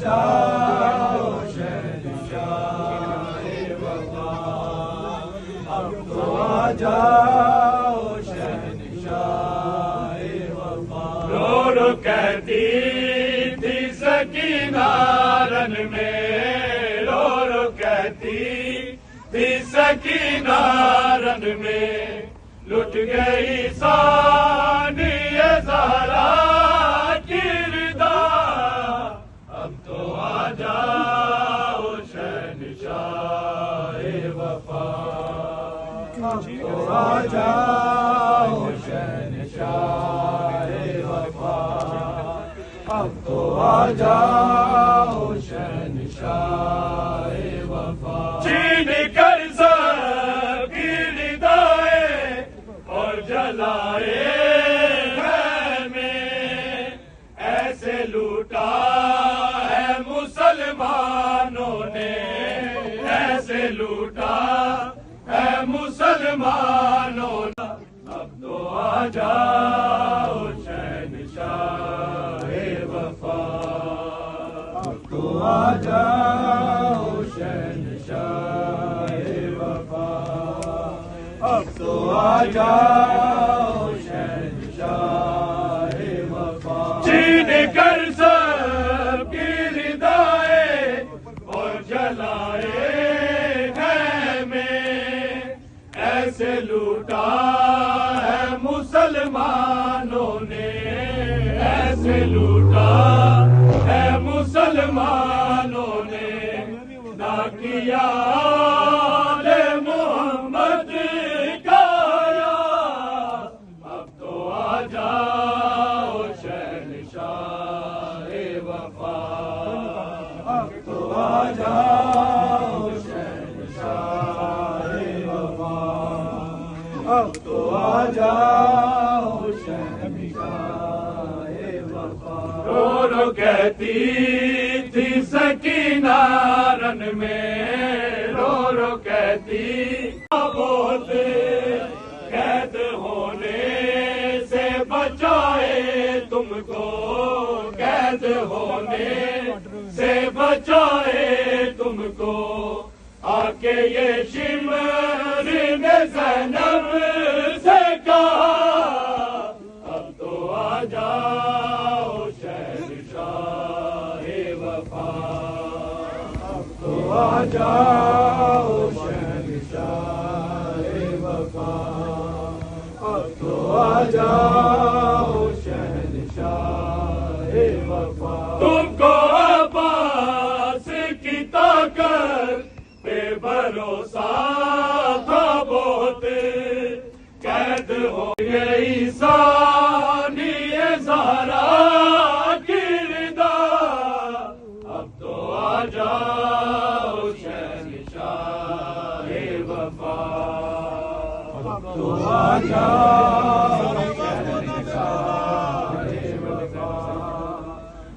جاؤ شہنشاہ وفا، اب تو آ جاؤ شہنشاہ وفا۔ رو رو کہتی تھی سکینہ رن میں، رو رو کہتی تھی سکینہ رن میں، لٹ گئی ثانیہ زہرا کی ردا، اب تو آ جاؤ شہنشاہ وفا، اب تو آ جاؤ شہنشاہ وفا، اب تو آ جاؤ شہنشاہ وفا۔ چھین کر سب کی ردائیں اور جلائے خیمے، ایسے لوٹا ہے مسلمانوں نے، ایسے لوٹا ہے مسلمانوں نے، اب تو آ جاؤ شہنشاہ وفا، اب تو آ جاؤ شہنشاہ وفا، اب تو آ جاؤ شہنشاہ وفا۔ چھین کر سب کی ردائیں اور جلائے خیمے، ایسے لوٹا ہے مسلمانوں نے، ایسے لوٹا ہے مسلمانوں نے، نہ کیا آل محمد کا یاد، اب تو آ جاؤ شہنشاہ وفا، اب تو آ جاؤ شہنشاہ وفا، اب تو آ جاؤ شہنشاہ وفا۔ رو رو کہتی تھی سکینہ رن میں، رو رو کہتی بہت قید ہونے سے بچائے تم کو، قید ہونے سے بچائے تم کو، آ کے یہ شمر نے زینب سے کہا، اب تو آ جاؤ شہنشاہ وفا، اب تو آ جاؤ شہنشاہ وفا، اب تو آ جاؤ شہنشاہ وفا۔ تم کو عباس کی طاقت پہ بھروسہ تھا بہت، قید ہو گئی ثانیہ زہرا کی ردا، اب تو آ جاؤ شہنشاہ وفا، اب تو آ جاؤ شہنشاہ وفا،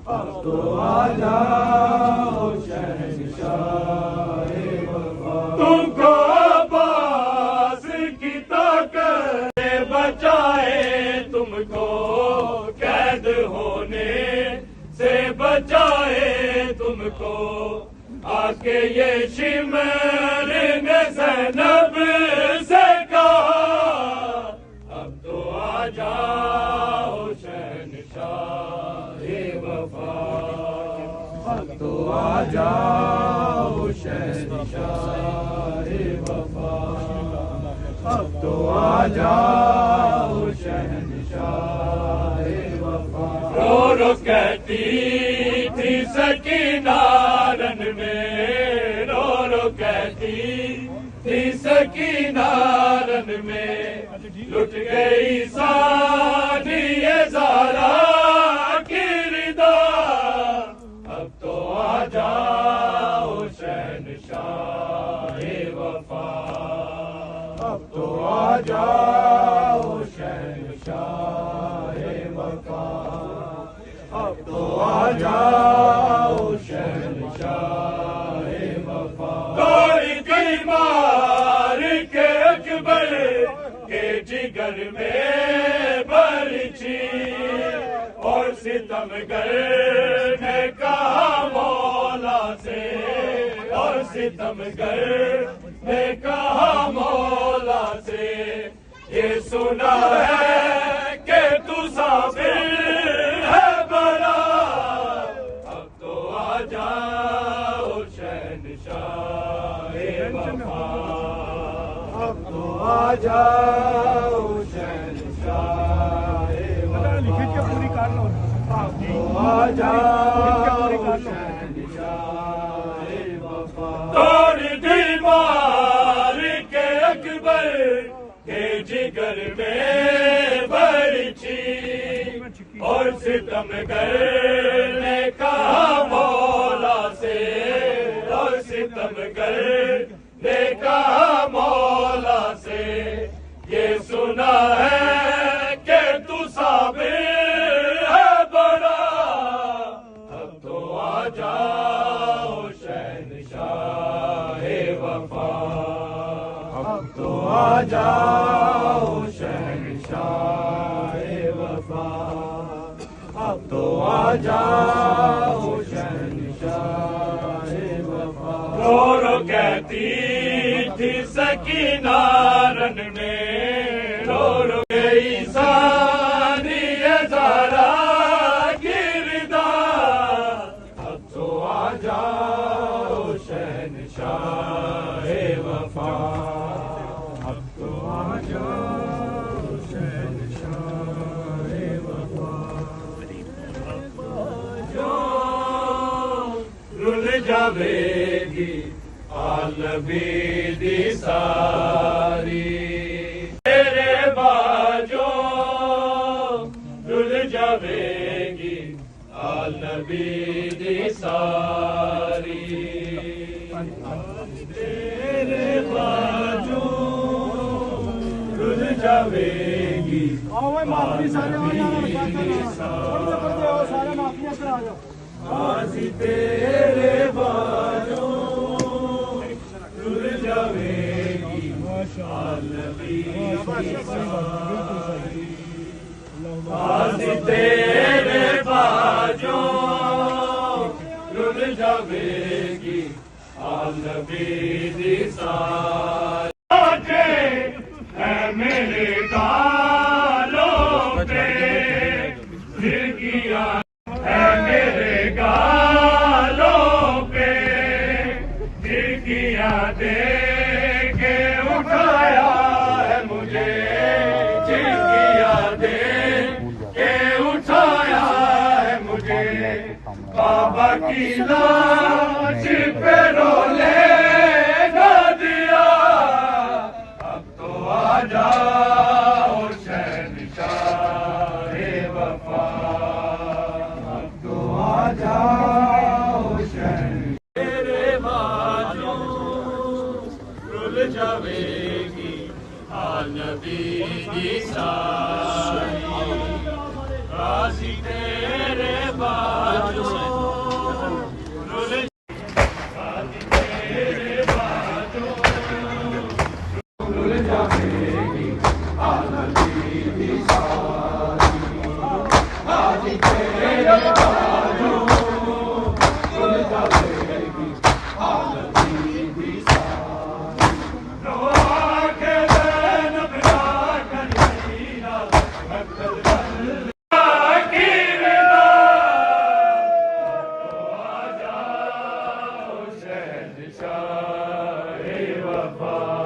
اب تو آ جاؤ شہنشاہ وفا۔ تم کو عباس کی طاقت سے بچائے تم کو، قید ہونے سے بچائے تم کو، آ کے یہ شمر نے زینب سے کہا، اب تو آ جاؤ شہنشاہ وفا، اب تو آ جاؤ شہنشاہ وفا، اب تو آ جاؤ شہنشاہ وفا۔ رو رو کہتی تھی سکینہ رن میں، رو رو کہتی تھی سکینہ رن میں، لٹ گئی ثانیہ زہرا کی ردا، اب تو آ جاؤ شہنشاہ وفا، اب تو آ جاؤ شہنشاہ وفا، اب تو آ جاؤ شہنشاہ وفا۔ دوڑ گئی مار کے اکبر کے جگر میں برچھی، اور ستمگر نے کہا ستمگر نے کہا مولا سے یہ سنا ہے کہ تو صابر ہے بڑا اب تو آ جاؤ شہنشاہ وفا اب تو آ جاؤ شہنشاہ وفا اب تو آ جاؤ شہنشاہ وفا توڑ دیوار کے اکبر کے جگر میں برچھی اور ستمگر نے کہا مولا سے اور ستمگر نے کہا مولا سے یہ سنا ہے کہ تو صابر ہے بڑا اب تو آ جاؤ شہنشاہ وفا اب تو آ جاؤ شہنشاہ وفا اب تو آ جاؤ شہنشاہ وفا رو رو کہتی تھی سکینہ رن میں رو رو گئی سانی زہرا گردار اب تو آ جاؤ شہنشاہ وفا اب تو آ جاؤ شہنشاہ وفا رل جاوے گی عالمی ساری تیرے باجو رل جاوے گی عالمی ساری تیرے باجو رل جاوے گی آسی تیرے باجو رل جاوے گی عالمی ساری آسی تیرے باجو رل جاوے گی عالمی ساری اے میرے گالوں پہ کھڑکیاں اے میرے گالوں پہ کھڑکیاں دے کے اٹھایا ہے مجھے کھڑکیاں دے کے اٹھایا ہے مجھے بابا کی لاش پہ رولے نہ دیا اب تو آ جاؤ شہنشاہ وفا اب تو آ جاؤ شہنشاہ تیرے باجو رل جاوے گی عالمی ساری راضی تیرے باجو رل راضی تیرے باجو رل جاوے گی عالمی ساری راضی تیرے باجو رل جاوے گی عالمی ساری روح کے زینب لا کر مدینہ مقتل کی رضا تو آ جاؤ شہنشاہ وفا